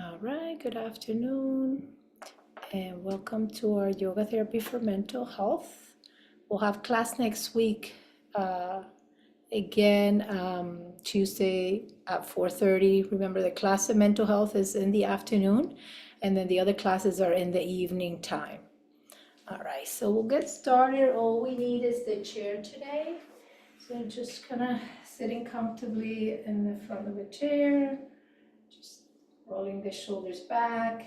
All right, good afternoon, and welcome to our yoga therapy for mental health. We'll have class next week, again, Tuesday at 4:30. Remember, the class of mental health is in the afternoon, and then the other classes are in the evening time. All right, so we'll get started. All we need is the chair today. So just kind of sitting comfortably in the front of the chair, just rolling the shoulders back.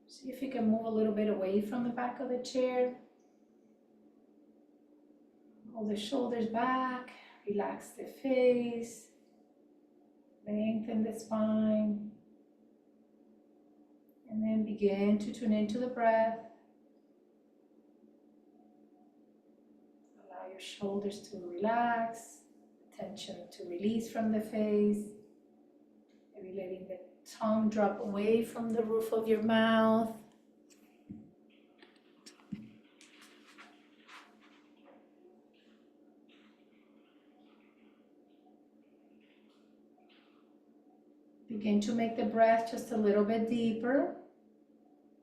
See if you can move a little bit away from the back of the chair. Roll the shoulders back, relax the face, lengthen the spine, and then begin to tune into the breath. Allow your shoulders to relax, tension to release from the face, maybe letting the tongue drop away from the roof of your mouth. Begin to make the breath just a little bit deeper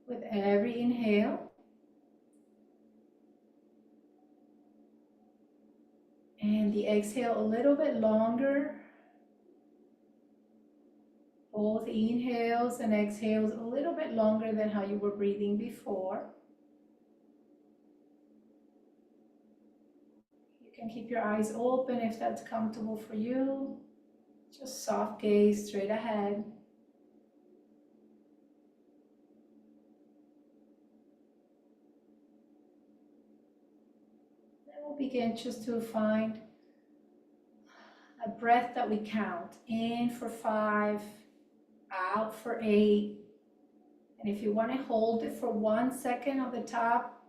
with every inhale. And the exhale a little bit longer. Both inhales and exhales a little bit longer than how you were breathing before. You can keep your eyes open if that's comfortable for you. Just soft gaze straight ahead. Then we'll begin just to find a breath that we count. In for 5, out for 8. And if you want to hold it for 1 second on the top,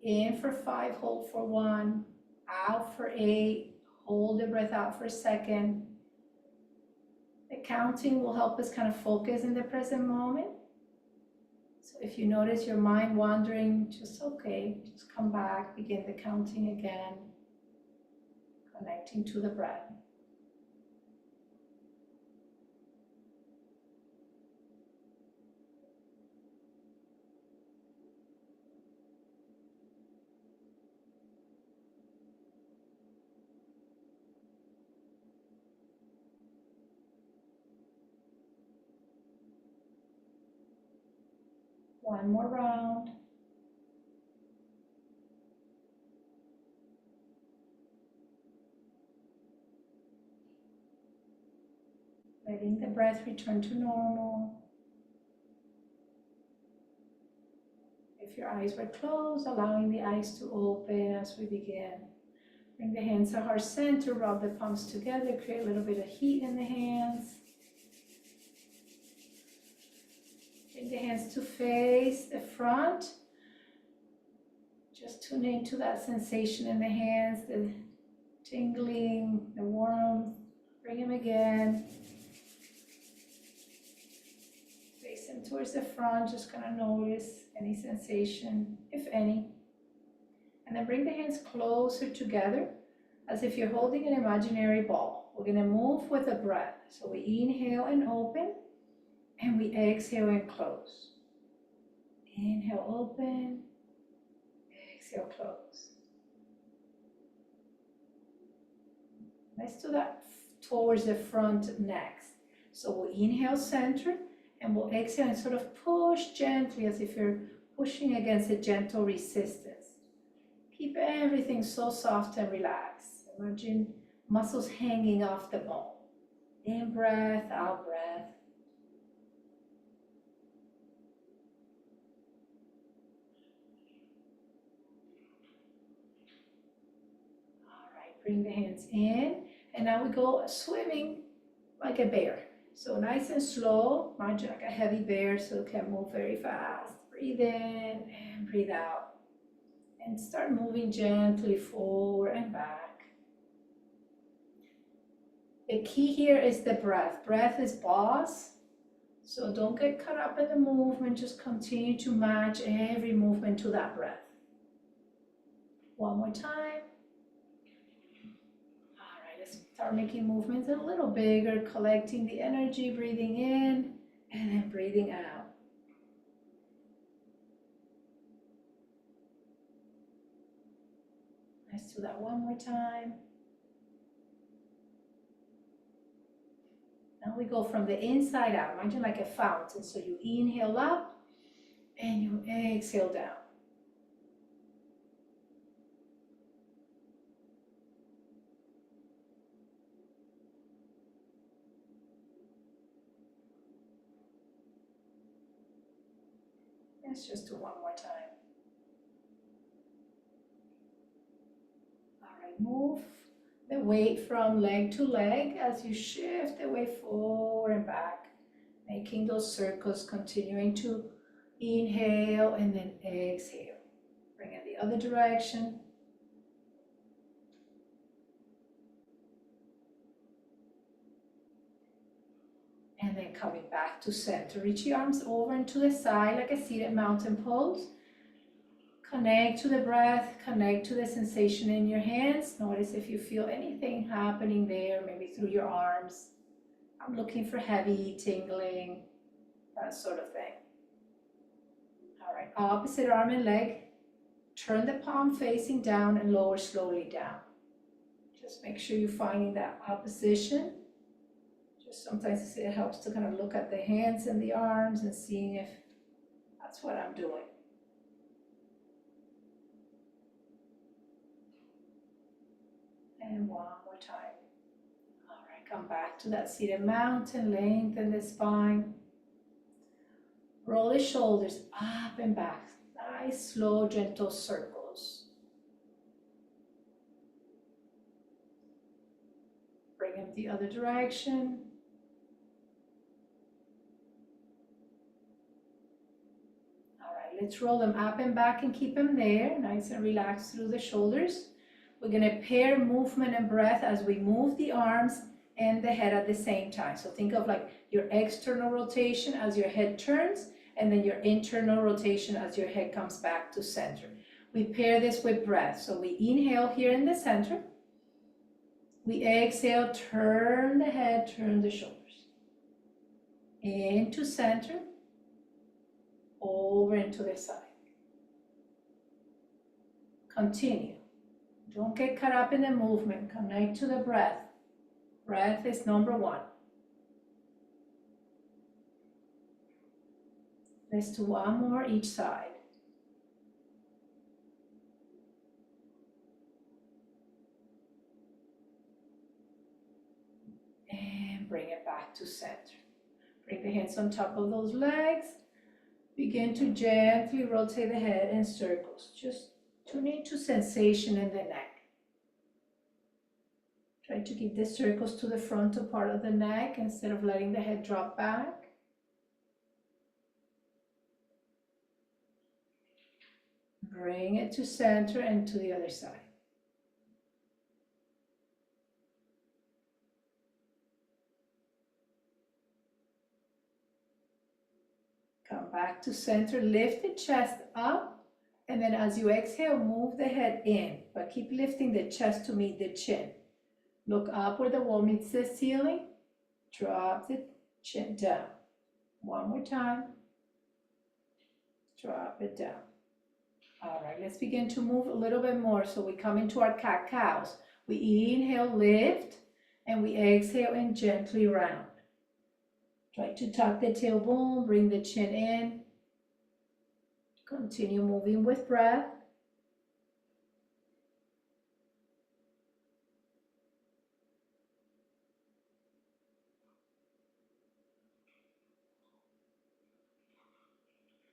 in for 5, hold for 1, out for 8, hold the breath out for a second. The counting will help us kind of focus in the present moment. So if you notice your mind wandering, just come back, begin the counting again, connecting to the breath. One more round. Letting the breath return to normal. If your eyes were closed, allowing the eyes to open as we begin. Bring the hands to heart center, rub the palms together, create a little bit of heat in the hands. Bring the hands to face the front. Just tune into that sensation in the hands, the tingling, the warmth. Bring them again. Face them towards the front, just kind of notice any sensation, if any. And then bring the hands closer together as if you're holding an imaginary ball. We're gonna move with the breath. So we inhale and open, and we exhale and close. Inhale, open, exhale, close. Let's do that towards the front next. So we'll inhale center, and we'll exhale and sort of push gently as if you're pushing against a gentle resistance. Keep everything so soft and relaxed. Imagine muscles hanging off the bone. In breath, out breath. All right, bring the hands in, and now we go swimming like a bear. So nice and slow, imagine like a heavy bear, so it can move very fast. Breathe in and breathe out. And start moving gently forward and back. The key here is the breath. Breath is boss. So don't get caught up in the movement, just continue to match every movement to that breath. One more time. All right, let's start making movements a little bigger, collecting the energy, breathing in And then breathing out. Let's do that one more time. Now we go from the inside out. Imagine like a fountain. So you inhale up and you exhale down. Let's just do one more time. All right, move the weight from leg to leg as you shift the weight forward and back, making those circles, continuing to inhale and then exhale. Bring it the other direction. And then coming back to center. Reach your arms over and to the side like a seated mountain pose. Connect to the breath, connect to the sensation in your hands. Notice if you feel anything happening there, maybe through your arms. I'm looking for heavy, tingling, that sort of thing. All right, opposite arm and leg. Turn the palm facing down and lower slowly down. Just make sure you're finding that opposition. Just sometimes it helps to kind of look at the hands and the arms and seeing if that's what I'm doing. And one more time. All right, come back to that seated mountain, lengthen the spine. Roll the shoulders up and back. Nice, slow, gentle circles. Bring them the other direction. All right, let's roll them up and back and keep them there. Nice and relaxed through the shoulders. We're going to pair movement and breath as we move the arms and the head at the same time. So think of like your external rotation as your head turns, and then your internal rotation as your head comes back to center. We pair this with breath. So we inhale here in the center. We exhale, turn the head, turn the shoulders. Into center, over into the side. Continue. Don't get caught up in the movement. Connect to the breath. Breath is number one. Let's do one more each side. And bring it back to center. Bring the hands on top of those legs. Begin to gently rotate the head in circles. Just tune into sensation in the neck. Try to keep the circles to the frontal part of the neck instead of letting the head drop back. Bring it to center and to the other side. Come back to center, lift the chest up, and then as you exhale, move the head in, but keep lifting the chest to meet the chin. Look up where the wall meets the ceiling, drop the chin down. One more time, drop it down. All right, let's begin to move a little bit more. So we come into our cat-cows. We inhale, lift, and we exhale and gently round. Try to tuck the tailbone, bring the chin in. Continue moving with breath.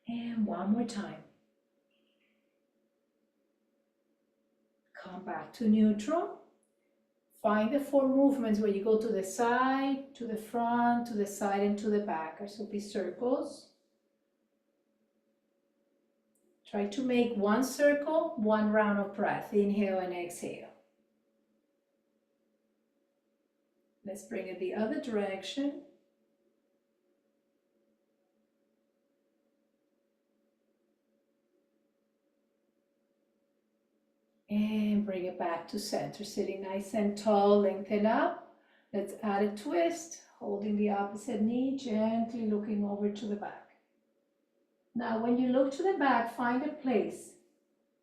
And one more time. Come back to neutral. Find the four movements where you go to the side, to the front, to the side, and to the back. So be circles. Try to make one circle, one round of breath. Inhale and exhale. Let's bring it the other direction. And bring it back to center, sitting nice and tall, lengthen up. Let's add a twist. Holding the opposite knee, gently looking over to the back. Now, when you look to the back, find a place.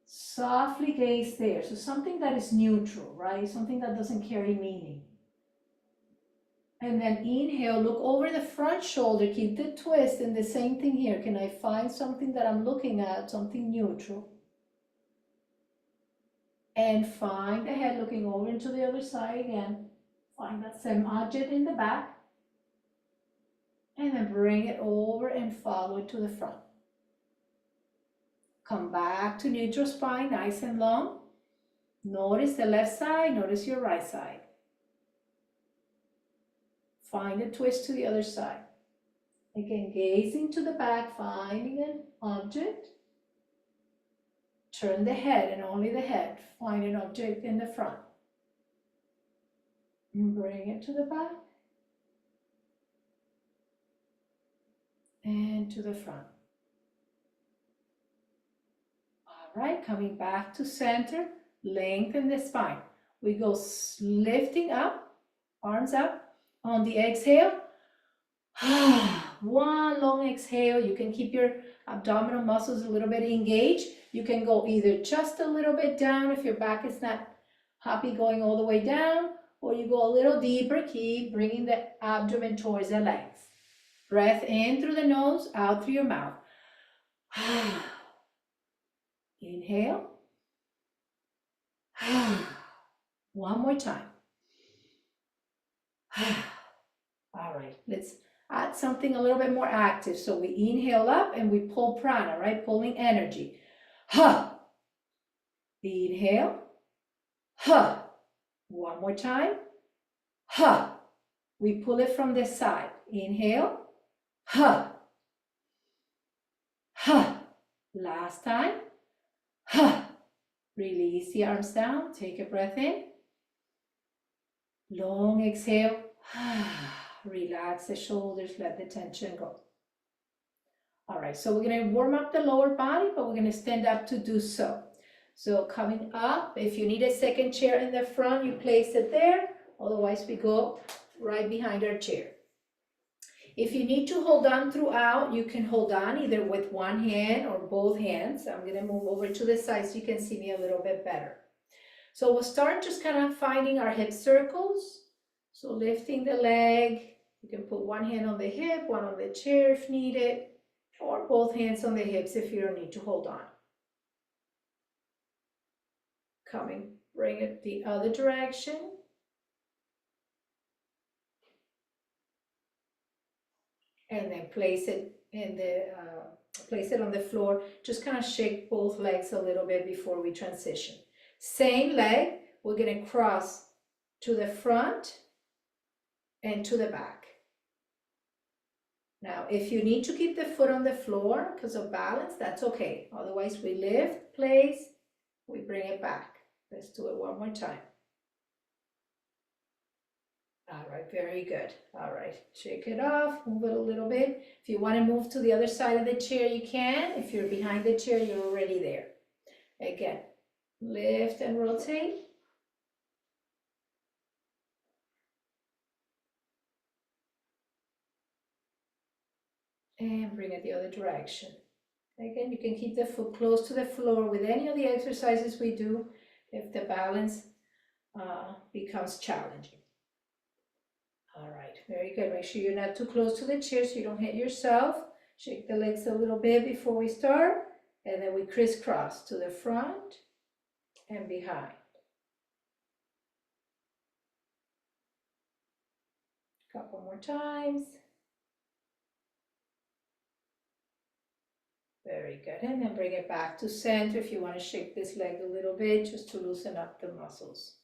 Softly gaze there. So something that is neutral, right? Something that doesn't carry meaning. And then inhale, look over the front shoulder, keep the twist, and the same thing here. Can I find something that I'm looking at, something neutral? And find the head looking over into the other side again. Find that same object in the back. And then bring it over and follow it to the front. Come back to neutral spine, nice and long. Notice the left side, notice your right side. Find a twist to the other side. Again, gazing to the back, finding an object. Turn the head and only the head. Find an object in the front. And bring it to the back. And to the front. All right, coming back to center, lengthen the spine. We go lifting up, arms up. On the exhale, one long exhale. You can keep your abdominal muscles a little bit engaged. You can go either just a little bit down if your back is not happy going all the way down, or you go a little deeper, keep bringing the abdomen towards the legs. Breath in through the nose, out through your mouth. Inhale. One more time. All right, let's add something a little bit more active. So we inhale up and we pull prana, right? Pulling energy. Ha. Inhale. Ha. One more time. Ha. We pull it from the side. Inhale. Ha. Ha. Last time. Ha. Release the arms down. Take a breath in. Long exhale. Relax the shoulders, let the tension go. All right, so we're going to warm up the lower body, but we're going to stand up to do so. So coming up, if you need a second chair in the front, you place it there. Otherwise, we go right behind our chair. If you need to hold on throughout, you can hold on either with one hand or both hands. I'm going to move over to the side so you can see me a little bit better. So we'll start just kind of finding our hip circles. So lifting the leg, you can put one hand on the hip, one on the chair if needed, or both hands on the hips if you don't need to hold on. Coming, bring it the other direction. And then place it on the floor. Just kind of shake both legs a little bit before we transition. Same leg, we're going to cross to the front and to the back. Now, if you need to keep the foot on the floor because of balance, that's okay. Otherwise, we lift, place, we bring it back. Let's do it one more time. All right, very good. All right, shake it off, move it a little bit. If you want to move to the other side of the chair, you can. If you're behind the chair, you're already there. Again, lift and rotate. And bring it the other direction. Again, you can keep the foot close to the floor with any of the exercises we do if the balance becomes challenging. All right, very good. Make sure you're not too close to the chair so you don't hit yourself. Shake the legs a little bit before we start, and then we crisscross to the front and behind. Couple more times. Very good, and then bring it back to center if you want to shake this leg a little bit just to loosen up the muscles.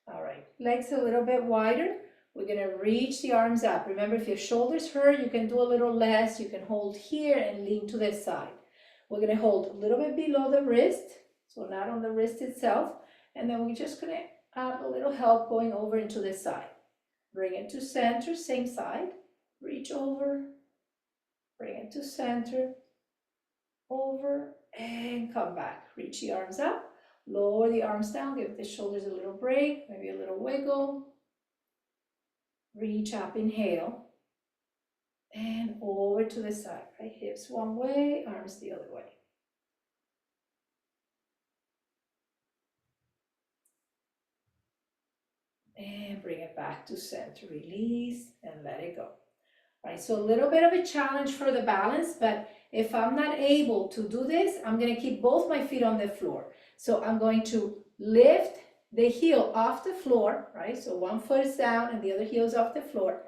All right, legs a little bit wider. We're going to reach the arms up. Remember, if your shoulders hurt, you can do a little less. You can hold here and lean to the side. We're going to hold a little bit below the wrist, so not on the wrist itself. And then we're just going to add a little help going over into the side. Bring it to center, same side. Reach over, bring it to center, over, and come back. Reach the arms up, lower the arms down, give the shoulders a little break, maybe a little wiggle. Reach up, inhale, and over to the side, right? Hips one way, arms the other way. And bring it back to center, release, and let it go. Right, so a little bit of a challenge for the balance, but if I'm not able to do this, I'm gonna keep both my feet on the floor. So I'm going to lift the heel off the floor, right? So one foot is down and the other heel is off the floor.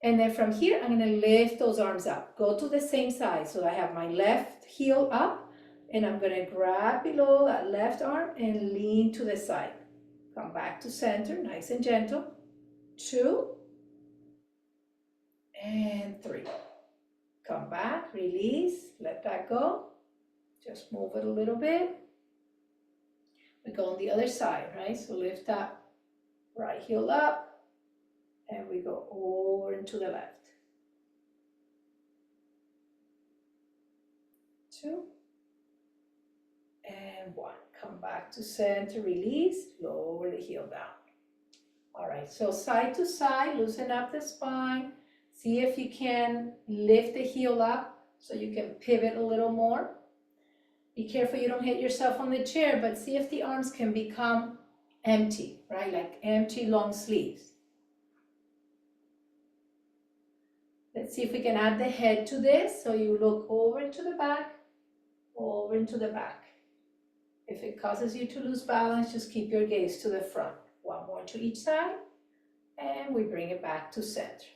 And then from here, I'm gonna lift those arms up. Go to the same side. So I have my left heel up and I'm gonna grab below that left arm and lean to the side. Come back to center, nice and gentle. 2 and 3. Come back, release, let that go. Just move it a little bit. We go on the other side, right? So lift that right heel up and we go over into the left. 2 and 1. Come back to center, release, lower the heel down. All right, so side to side, loosen up the spine. See if you can lift the heel up so you can pivot a little more. Be careful you don't hit yourself on the chair, but see if the arms can become empty, right? Like empty long sleeves. Let's see if we can add the head to this. So you look over into the back, over into the back. If it causes you to lose balance, just keep your gaze to the front. One more to each side, and we bring it back to center.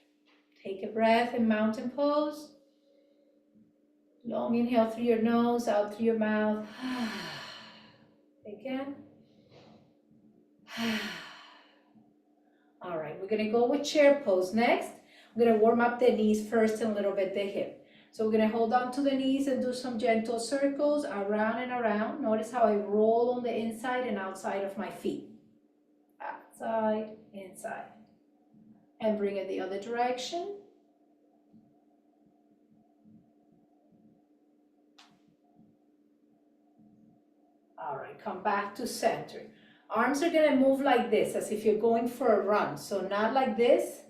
Take a breath in mountain pose. Long inhale through your nose, out through your mouth. Again. All right, we're gonna go with chair pose next. I'm gonna warm up the knees first and a little bit the hip. So we're gonna hold on to the knees and do some gentle circles around and around. Notice how I roll on the inside and outside of my feet. Outside, inside. And bring it the other direction. All right, come back to center. Arms are gonna move like this, as if you're going for a run. So not like this,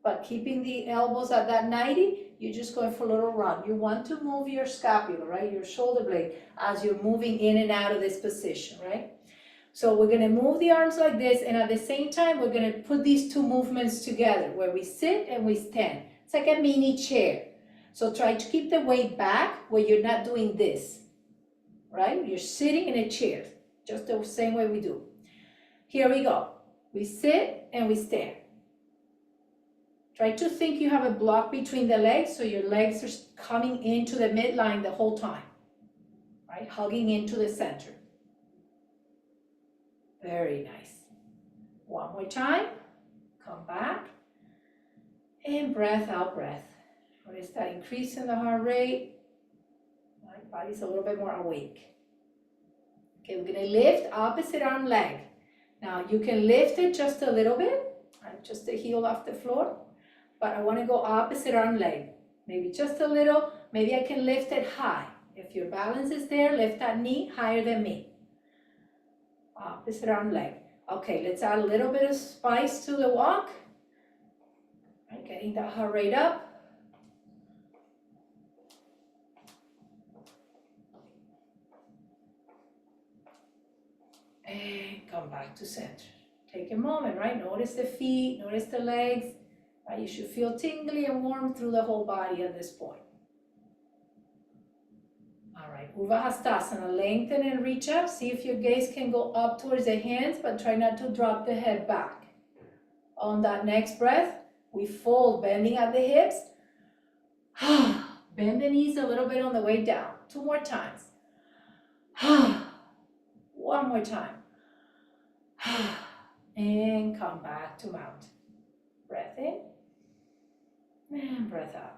but keeping the elbows at that 90, you're just going for a little run. You want to move your scapula, right? Your shoulder blade as you're moving in and out of this position, right? So we're gonna move the arms like this, and at the same time, we're gonna put these two movements together, where we sit and we stand. It's like a mini chair. So try to keep the weight back where you're not doing this, right? You're sitting in a chair, just the same way we do. Here we go. We sit and we stand. Try to think you have a block between the legs, so your legs are coming into the midline the whole time, right? Hugging into the center. Very nice. One more time. Come back. And breath out, breath. Notice that increase in the heart rate. My body's a little bit more awake. Okay, we're gonna lift opposite arm leg. Now you can lift it just a little bit, right? Just the heel off the floor. But I wanna go opposite arm leg. Maybe just a little, maybe I can lift it high. If your balance is there, lift that knee higher than me. Opposite arm leg. Okay, let's add a little bit of spice to the walk. Right, getting that heart rate up. And come back to center. Take a moment, right? Notice the feet, notice the legs. Right? You should feel tingly and warm through the whole body at this point. All right, Urdhva lengthen and reach up. See if your gaze can go up towards the hands, but try not to drop the head back. On that next breath, we fold, bending at the hips. Bend the knees a little bit on the way down. 2 more times. 1 more time. And come back to mountain. Breath in and breath out.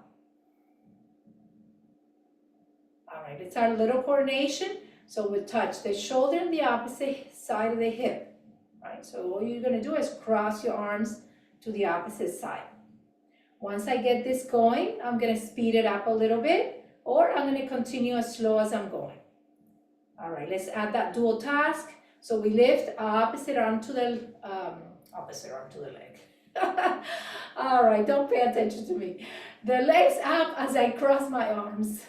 All right, it's our little coordination. So we'll touch the shoulder on the opposite side of the hip, right? So all you're gonna do is cross your arms to the opposite side. Once I get this going, I'm gonna speed it up a little bit, or I'm gonna continue as slow as I'm going. All right, let's add that dual task. So we lift opposite arm to the leg. All right, don't pay attention to me. The legs up as I cross my arms.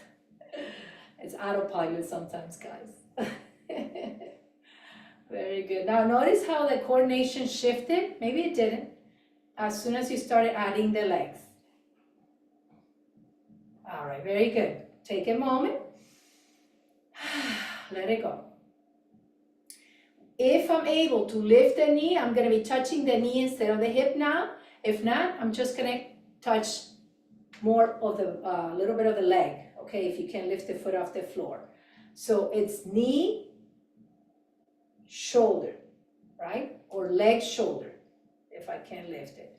It's autopilot sometimes, guys. Very good. Now notice how the coordination shifted. Maybe it didn't. As soon as you started adding the legs. All right, very good. Take a moment. Let it go. If I'm able to lift the knee, I'm going to be touching the knee instead of the hip now. If not, I'm just going to touch more of the, little bit of the leg, okay, if you can lift the foot off the floor. So it's knee, shoulder, right? Or leg, shoulder, if I can lift it.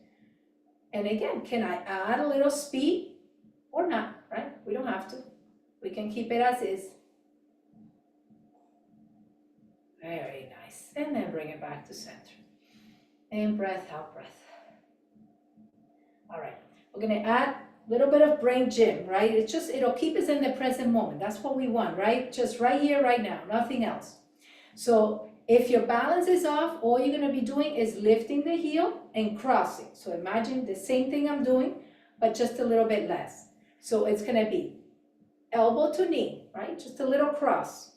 And again, can I add a little speed or not, right? We don't have to. We can keep it as is. Very nice. And then bring it back to center. And breath out, breath. All right, we're gonna add a little bit of brain gym, right? It'll keep us in the present moment. That's what we want, right? Just right here, right now, nothing else. So if your balance is off, all you're gonna be doing is lifting the heel and crossing. So imagine the same thing I'm doing, but just a little bit less. So it's gonna be elbow to knee, right? Just a little cross.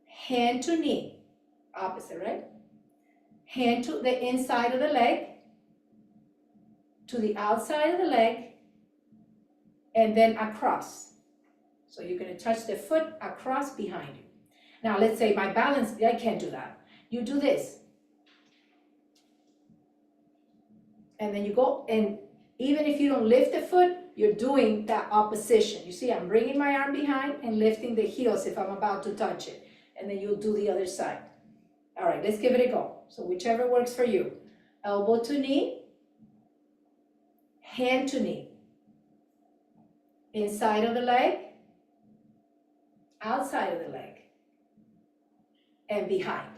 Hand to knee, opposite, right? Hand to the inside of the leg, to the outside of the leg, and then across. So you're going to touch the foot across behind you. Now let's say my balance, I can't do that. You do this. And then you go, and even if you don't lift the foot, you're doing that opposition. You see, I'm bringing my arm behind and lifting the heels if I'm about to touch it. And then you'll do the other side. All right, let's give it a go. So whichever works for you. Elbow to knee, hand to knee. Inside of the leg, outside of the leg, and behind.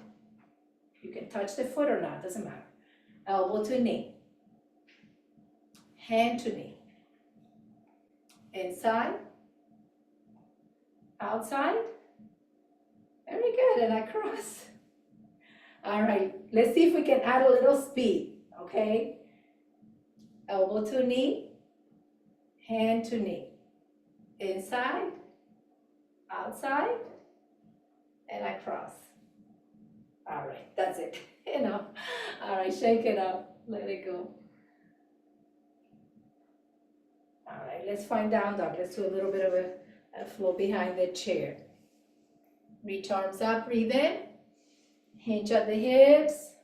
You can touch the foot or not, doesn't matter. Elbow to knee, hand to knee. Inside, outside. Very good, and across. All right, let's see if we can add a little speed, okay? Elbow to knee, hand to knee. Inside, outside, and across. All right, that's it. Enough. All right, shake it up. Let it go. All right, let's find down dog. Let's do a little bit of a flow behind the chair. Reach arms up, breathe in. Hinge at the hips.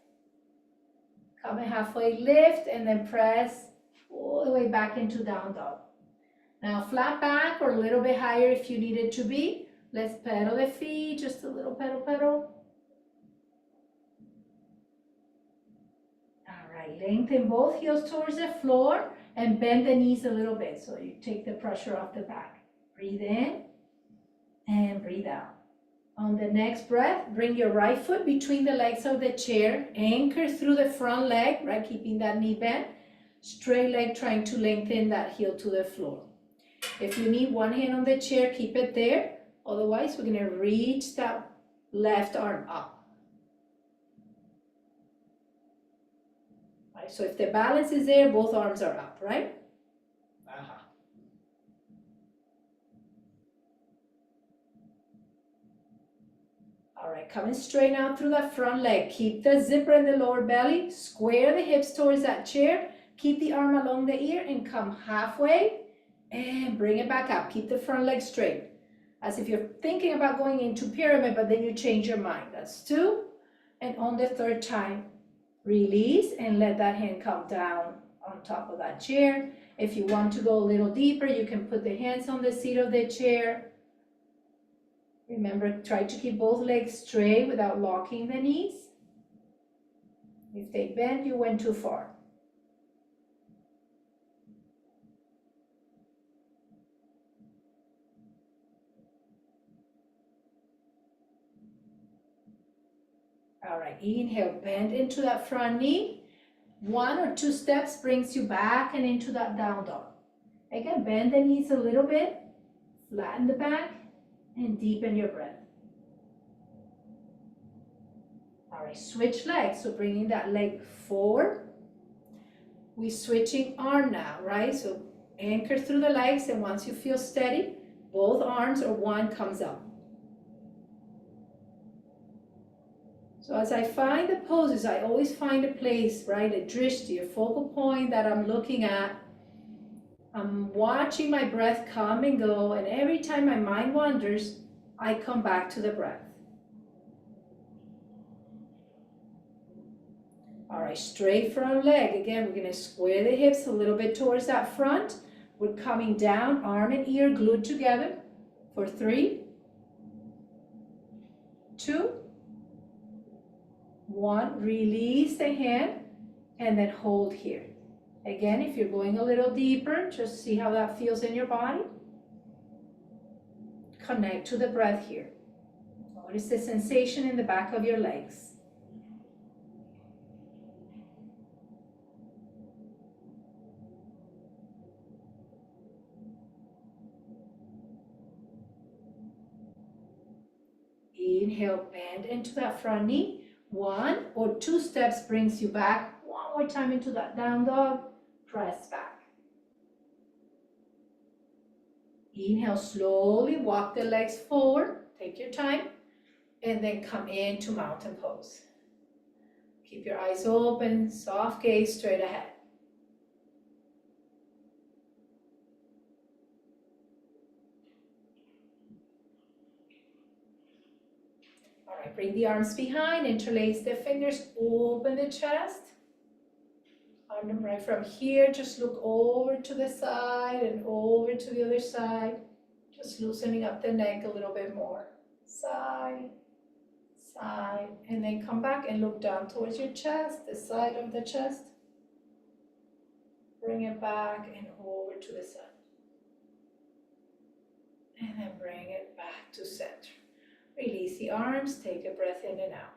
Come in halfway lift and then press all the way back into down dog. Now flat back or a little bit higher if you need it to be. Let's pedal the feet, just a little pedal, pedal. All right, lengthen both heels towards the floor and bend the knees a little bit so you take the pressure off the back. Breathe in and breathe out. On the next breath, bring your right foot between the legs of the chair. Anchor through the front leg, right? Keeping that knee bent. Straight leg, trying to lengthen that heel to the floor. If you need one hand on the chair, keep it there. Otherwise, we're going to reach that left arm up. Right, so if the balance is there, both arms are up, right? All right, coming straight out through that front leg. Keep the zipper in the lower belly. Square the hips towards that chair. Keep the arm along the ear and come halfway and bring it back up. Keep the front leg straight. As if you're thinking about going into pyramid, but then you change your mind. That's 2. And on the third time, release and let that hand come down on top of that chair. If you want to go a little deeper, you can put the hands on the seat of the chair. Remember, try to keep both legs straight without locking the knees. If they bend, you went too far. All right, inhale, bend into that front knee. 1 or 2 steps brings you back and into that down dog. Again, bend the knees a little bit, flatten the back, and deepen your breath. All right, switch legs. So bringing that leg forward, We're switching arm now, right? So anchor through the legs, and once you feel steady, both arms or one comes up. So as I find the poses, I always find a place, right? A drishti, a focal point that I'm looking at. I'm watching my breath come and go, and every time my mind wanders, I come back to the breath. All right, straight front leg. Again, we're gonna square the hips a little bit towards that front. We're coming down, arm and ear glued together for 3, 2, 1. Release the hand and then hold here. Again, if you're going a little deeper, just see how that feels in your body. Connect to the breath here. Notice the sensation in the back of your legs. Inhale, bend into that front knee. 1 or 2 steps brings you back. One more time into that down dog. Press back. Inhale, slowly walk the legs forward. Take your time. And then come into mountain pose. Keep your eyes open, soft gaze straight ahead. All right, bring the arms behind, interlace the fingers, open the chest. Arm right from here, just look over to the side and over to the other side. Just loosening up the neck a little bit more. Side, side, and then come back and look down towards your chest, the side of the chest. Bring it back and over to the side. And then bring it back to center. Release the arms, take a breath in and out.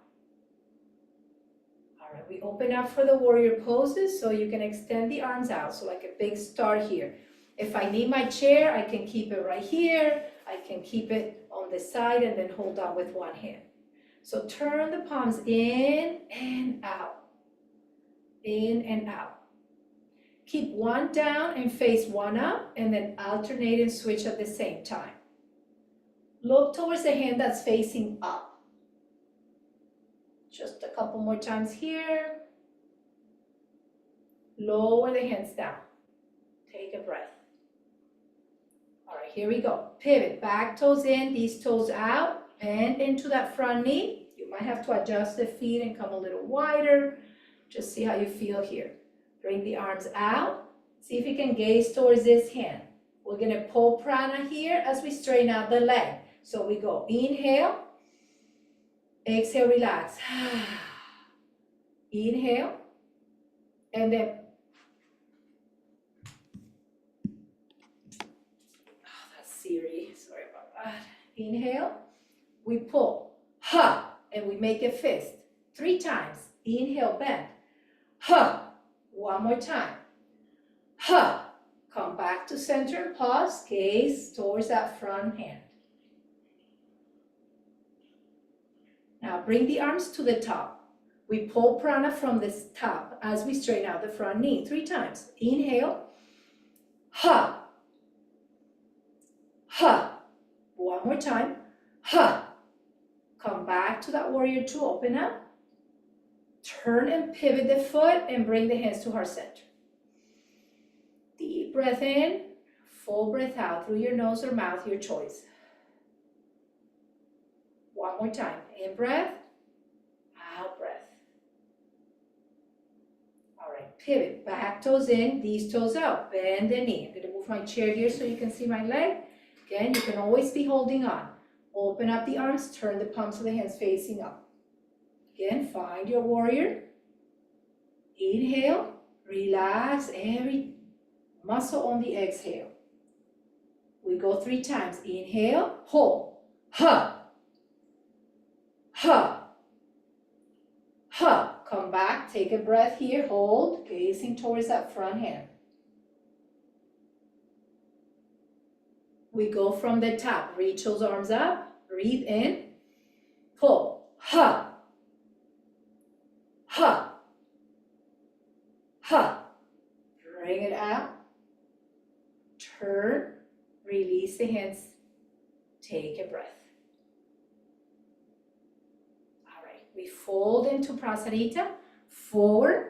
All right, we open up for the warrior poses, so you can extend the arms out, so like a big star here. If I need my chair, I can keep it right here. I can keep it on the side and then hold on with one hand. So turn the palms in and out. In and out. Keep one down and face one up, and then alternate and switch at the same time. Look towards the hand that's facing up. Just a couple more times here. Lower the hands down. Take a breath. All right, here we go. Pivot, back toes in, these toes out, bend into that front knee. You might have to adjust the feet and come a little wider. Just see how you feel here. Bring the arms out. See if you can gaze towards this hand. We're gonna pull prana here as we straighten out the leg. So we go, inhale, exhale, relax. Inhale, and then, that's Siri, sorry about that. Inhale, we pull, ha, and we make a fist 3 times. Inhale, bend, ha, one more time, ha. Come back to center, pause, gaze towards that front hand. Now bring the arms to the top. We pull prana from this top as we straighten out the front knee 3 times. Inhale, ha, ha. One more time, ha. Come back to that warrior 2, open up. Turn and pivot the foot and bring the hands to heart center. Deep breath in, full breath out through your nose or mouth, your choice. One more time, in breath, out breath. All right, pivot, back toes in, these toes out, bend the knee. I'm gonna move my chair here so you can see my leg. Again, you can always be holding on. Open up the arms, turn the palms of the hands facing up. Again, find your warrior. Inhale, relax every muscle on the exhale. We go 3 times. Inhale, hold, ha, ha, ha. Come back, take a breath here, hold, gazing towards that front hand. We go from the top, reach those arms up, breathe in, pull, ha, ha, ha. turn, release the hands, take a breath. All right, we fold into Prasarita, forward.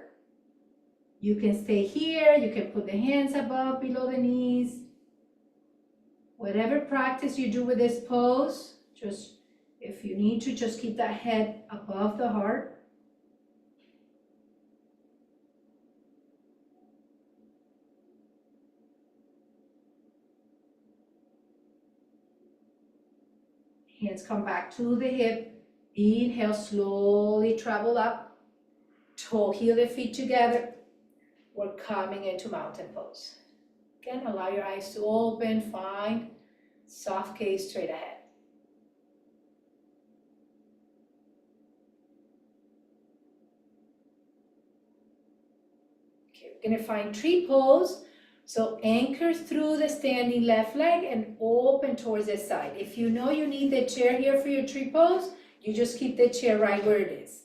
You can stay here, you can put the hands above, below the knees. Whatever practice you do with this pose, just if you need to, just keep that head above the heart. Hands come back to the hip. Inhale, slowly travel up. Toe heel the feet together. We're coming into mountain pose. Again, allow your eyes to open, find soft gaze straight ahead. Okay, we're gonna find tree pose. So anchor through the standing left leg and open towards the side. If you know you need the chair here for your tree pose, you just keep the chair right where it is.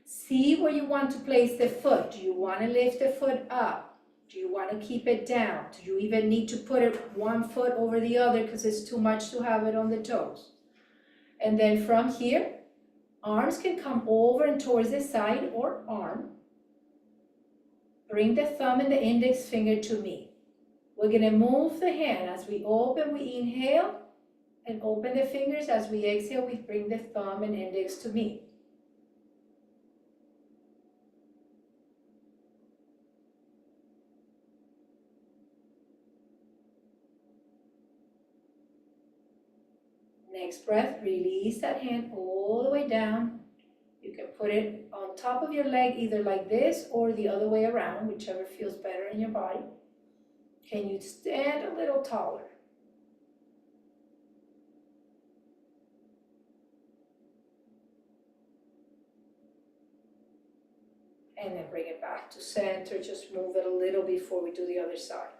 See where you want to place the foot. Do you want to lift the foot up? Do you want to keep it down? Do you even need to put it one foot over the other because it's too much to have it on the toes? And then from here, arms can come over and towards the side or arm. Bring the thumb and the index finger to me. We're going to move the hand. As we open, we inhale and open the fingers. As we exhale, we bring the thumb and index to me. Next breath, release that hand all the way down. You can put it on top of your leg, either like this or the other way around, whichever feels better in your body. Can you stand a little taller? And then bring it back to center. Just move it a little before we do the other side.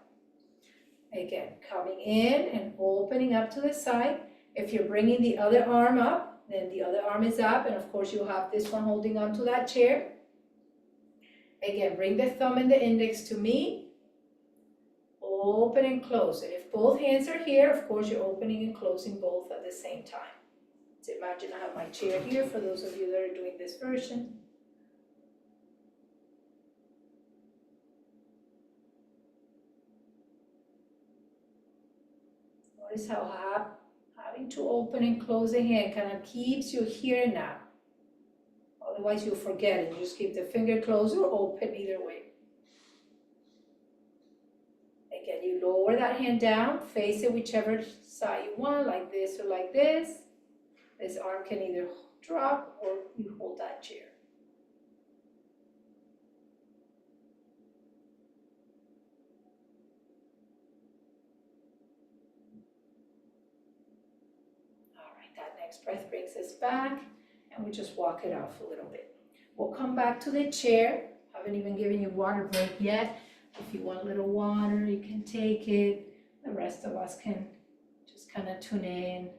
Again, coming in and opening up to the side. If you're bringing the other arm up, then the other arm is up. And of course, you'll have this one holding onto that chair. Again, bring the thumb and the index to me. Open and close it. If both hands are here, of course, you're opening and closing both at the same time. So imagine I have my chair here for those of you that are doing this version. Notice how having to open and close the hand kind of keeps you here and now. Otherwise, you'll forget it. You just keep the finger closed or open either way. Again, you lower that hand down, face it whichever side you want, like this or like this. This arm can either drop or you hold that chair. All right, that next breath brings us back, and we just walk it off a little bit. We'll come back to the chair. Haven't even given you water break yet. If you want a little water, you can take it. The rest of us can just kind of tune in.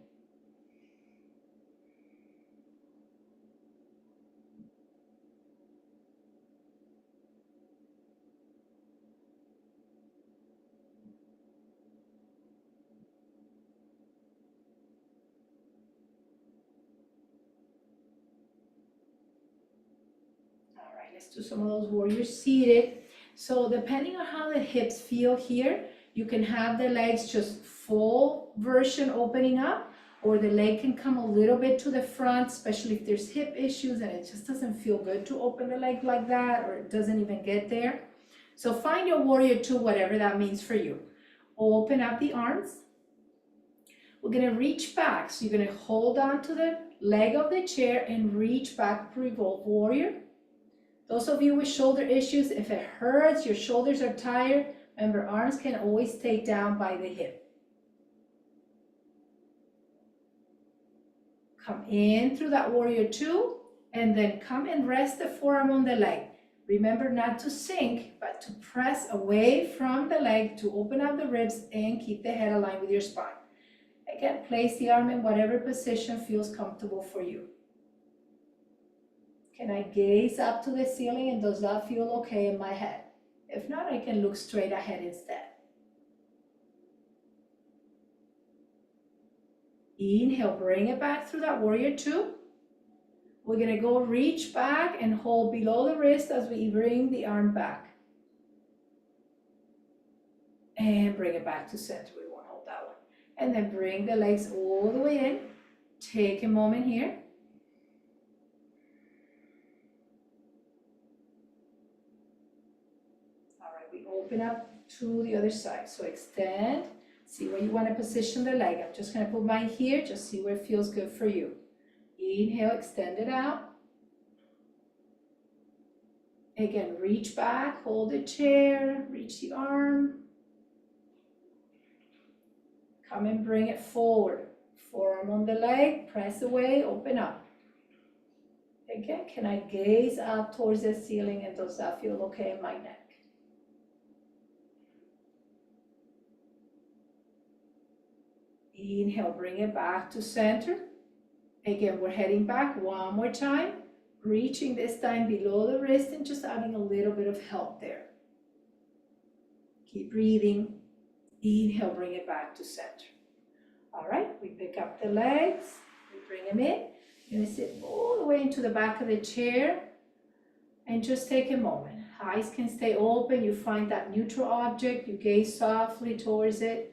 All right, let's do some of those warriors seated. So depending on how the hips feel here, you can have the legs just full version opening up, or the leg can come a little bit to the front, especially if there's hip issues and it just doesn't feel good to open the leg like that, or it doesn't even get there. So find your warrior two, whatever that means for you. Open up the arms. We're gonna reach back. So you're gonna hold on to the leg of the chair and reach back, revolve warrior. Those of you with shoulder issues, if it hurts, your shoulders are tired, remember, arms can always stay down by the hip. Come in through that warrior two, and then come and rest the forearm on the leg. Remember not to sink, but to press away from the leg to open up the ribs and keep the head aligned with your spine. Again, place the arm in whatever position feels comfortable for you. Can I gaze up to the ceiling, and does that feel okay in my head? If not, I can look straight ahead instead. Inhale, bring it back through that warrior two. We're gonna go reach back and hold below the wrist as we bring the arm back. And bring it back to center. We won't hold that one. And then bring the legs all the way in. Take a moment here. All right, we open up to the other side. So extend. See where you want to position the leg. I'm just going to put mine here. Just see where it feels good for you. Inhale, extend it out. Again, reach back, hold the chair, reach the arm. Come and bring it forward. Forearm on the leg, press away, open up. Again, can I gaze up towards the ceiling, and does that feel okay in my neck? Inhale, bring it back to center. Again, we're heading back one more time. Reaching this time below the wrist and just adding a little bit of help there. Keep breathing. Inhale, bring it back to center. All right, we pick up the legs, we bring them in. You're gonna sit all the way into the back of the chair and just take a moment. Eyes can stay open, you find that neutral object, you gaze softly towards it.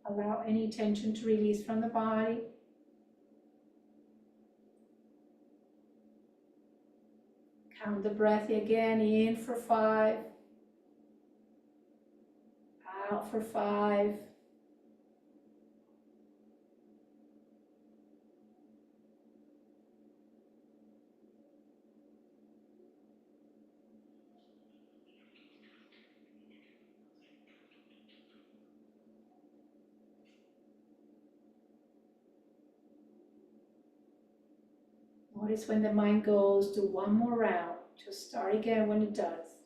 Allow any tension to release from the body. Count the breath again, in for 5. Out for 5. Notice when the mind goes, do one more round. Just start again when it does.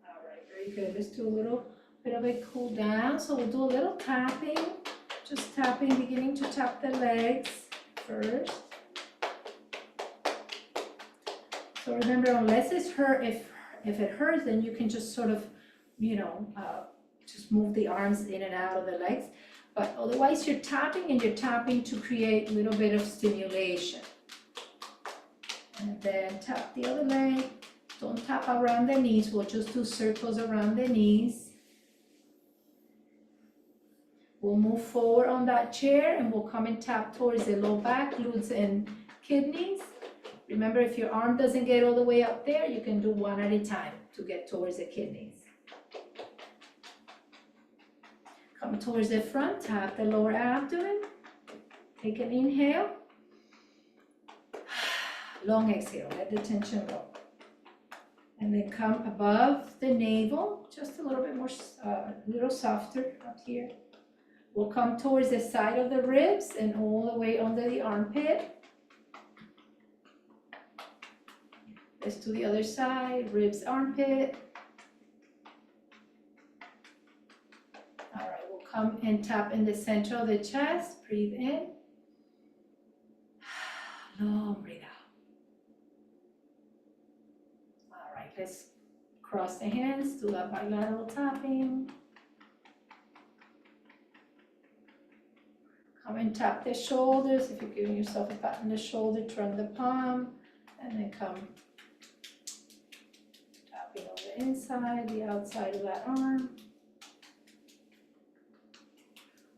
All right, very good. Let's do a little bit of a cool down. So we'll do a little tapping. Just tapping, beginning to tap the legs first. So remember, unless it's hurt, if it hurts, then you can just sort of, just move the arms in and out of the legs. But otherwise, you're tapping to create a little bit of stimulation. And then tap the other leg. Don't tap around the knees. We'll just do circles around the knees. We'll move forward on that chair and we'll come and tap towards the low back, glutes, and kidneys. Remember, if your arm doesn't get all the way up there, you can do one at a time to get towards the kidneys. Come towards the front, tap the lower abdomen. Take an inhale. Long exhale, let the tension go. And then come above the navel, just a little bit more, a little softer up here. We'll come towards the side of the ribs and all the way under the armpit. Let's do the other side, ribs, armpit. All right, we'll come and tap in the center of the chest, breathe in. Long breathe out. All right, let's cross the hands, do that bilateral tapping. Come and tap the shoulders. If you're giving yourself a pat on the shoulder, turn the palm, and then come tapping on the inside, the outside of that arm.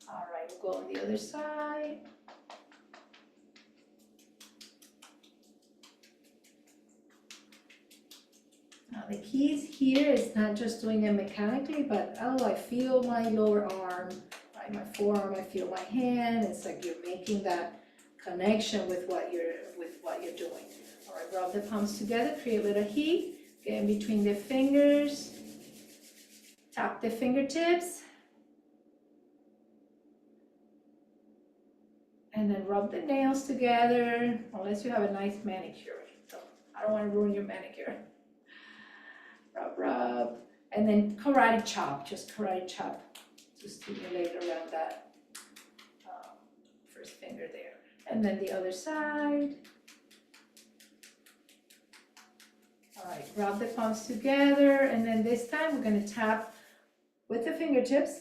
All right, we'll go on the other side. Now the keys here is not just doing it mechanically, but oh, I feel my lower arm, right? My forearm, I feel my hand. It's like you're making that connection with what you're doing. All right, rub the palms together, create a little heat. Get in between the fingers. Tap the fingertips. And then rub the nails together, unless you have a nice manicure. So I don't want to ruin your manicure. Rub, rub. And then karate chop, just karate chop to stimulate around that first finger there. And then the other side. All right, rub the palms together, and then this time we're gonna tap with the fingertips,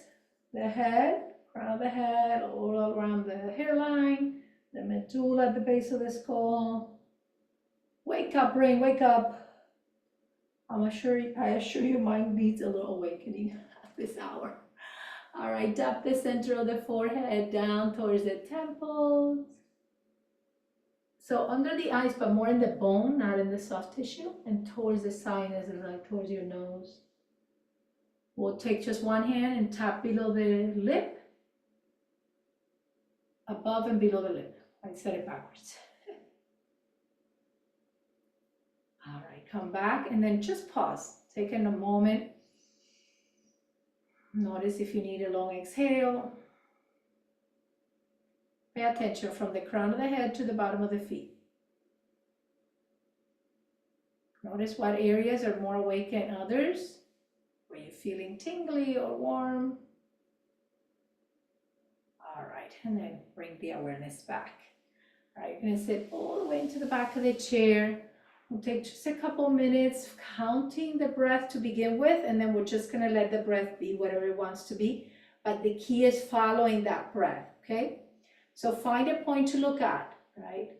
the head, crown of the head, all around the hairline, the medulla at the base of the skull. Wake up, brain, wake up. I assure you, mine needs a little awakening at this hour. All right, tap the center of the forehead down towards the temples. So under the eyes, but more in the bone, not in the soft tissue, and towards the sinuses, like towards your nose. We'll take just one hand and tap below the lip, above and below the lip. I said it backwards. All right, come back and then just pause. Taking a moment. Notice if you need a long exhale. Pay attention from the crown of the head to the bottom of the feet. Notice what areas are more awake than others. Were you feeling tingly or warm? All right, and then bring the awareness back. All right, you're gonna sit all the way into the back of the chair. We'll take just a couple minutes counting the breath to begin with, and then we're just gonna let the breath be whatever it wants to be. But the key is following that breath, okay? So find a point to look at, right?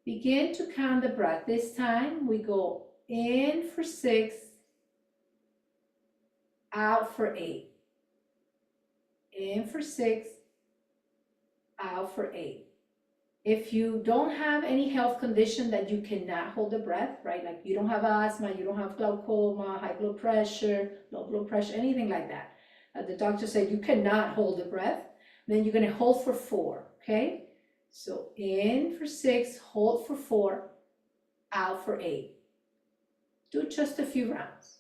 Begin to count the breath. This time we go in for 6, out for 8. In for 6, out for 8. If you don't have any health condition that you cannot hold the breath, right? Like you don't have asthma, you don't have glaucoma, high blood pressure, low blood pressure, anything like that. The doctor said you cannot hold the breath, then you're gonna hold for 4, okay? So in for 6, hold for 4, out for 8. Do just a few rounds.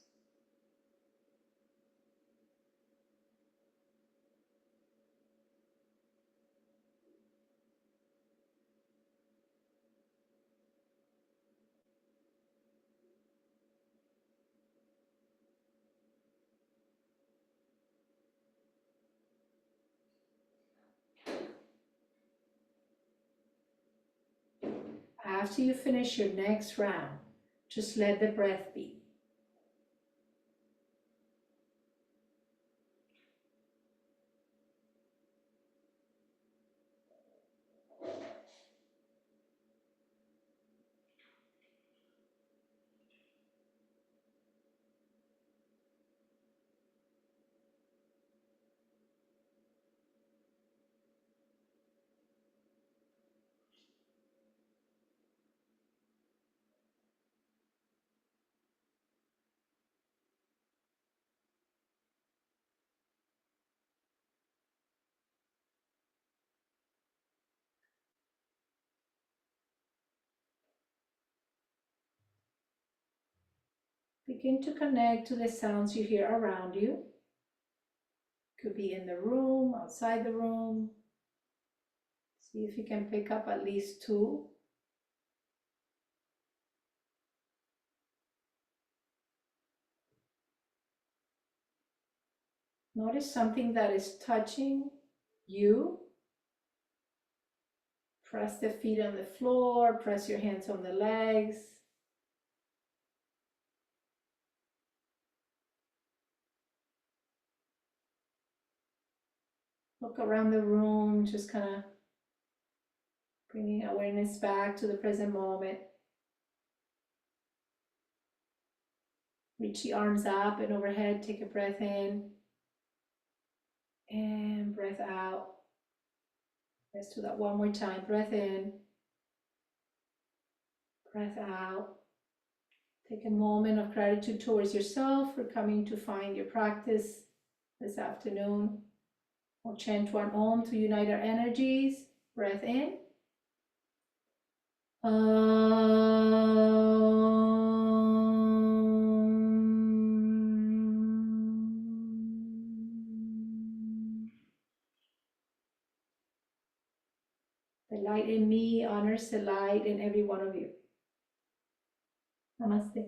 After you finish your next round, just let the breath be. Begin to connect to the sounds you hear around you. Could be in the room, outside the room. See if you can pick up at least 2. Notice something that is touching you. Press the feet on the floor, press your hands on the legs. Look around the room, just kind of bringing awareness back to the present moment. Reach the arms up and overhead, take a breath in and breath out. Let's do that one more time. Breath in, breath out. Take a moment of gratitude towards yourself for coming to find your practice this afternoon. We'll chant one Om to unite our energies. Breath in. The light in me honors the light in every one of you. Namaste.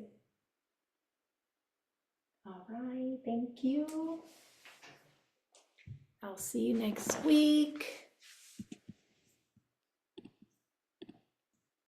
All right, thank you. I'll see you next week.